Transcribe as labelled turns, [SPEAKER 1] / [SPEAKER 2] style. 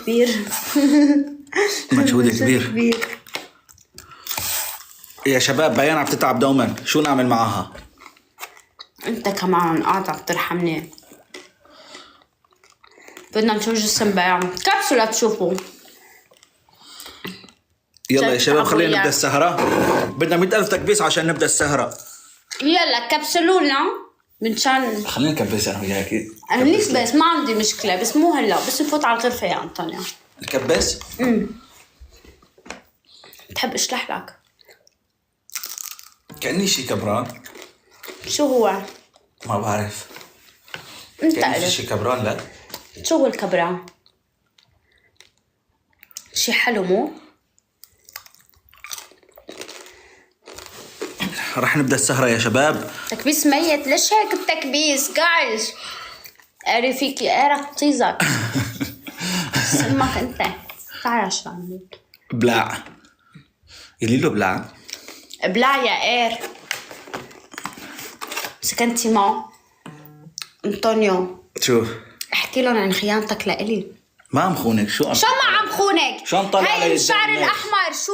[SPEAKER 1] كبير.
[SPEAKER 2] مجهود كبير. يا شباب بيان عم تتعب دوما، شو نعمل معها؟
[SPEAKER 1] انت كمان قاعد عم ترحمني. بدنا نشوف جسم بيان كبسولة تشوفوا.
[SPEAKER 2] يلا يا شباب خلينا
[SPEAKER 1] تعبوا
[SPEAKER 2] نبدا السهرة. بدنا 100,000 تكبيس عشان نبدا السهرة.
[SPEAKER 1] يلا كبسلونا منشان
[SPEAKER 2] خلينا نكبس انا وياك.
[SPEAKER 1] هنيك بس ما عندي مشكلة، بس مو هلا، بس نفوت على الغرفة يا أنطونيا.
[SPEAKER 2] نكبس؟
[SPEAKER 1] بتحب اشلح لك؟
[SPEAKER 2] كأني شي كبران.
[SPEAKER 1] شو هو؟
[SPEAKER 2] ما بعرف.
[SPEAKER 1] انت
[SPEAKER 2] كأني
[SPEAKER 1] قلت
[SPEAKER 2] شي كبران. لا
[SPEAKER 1] شو هو الكبران؟ شي حلو مو؟
[SPEAKER 2] رح نبدا السهرة يا شباب.
[SPEAKER 1] تكبيس ميت، ليش هيك التكبيس؟ قاعد قاري فيكي قارك بطيزك. سلمك انت. تعال شو عندك؟
[SPEAKER 2] بلاع. يلي له بلاع.
[SPEAKER 1] بلع يا قار. سكنتي معه أنطونيو،
[SPEAKER 2] شو؟
[SPEAKER 1] احكي لهم عن خيانتك لإلي.
[SPEAKER 2] ما عم خونك. شو
[SPEAKER 1] شو ما عم خونك؟
[SPEAKER 2] شو عم طالع علي
[SPEAKER 1] هاي الشعر
[SPEAKER 2] قدام الناس؟
[SPEAKER 1] الأحمر شو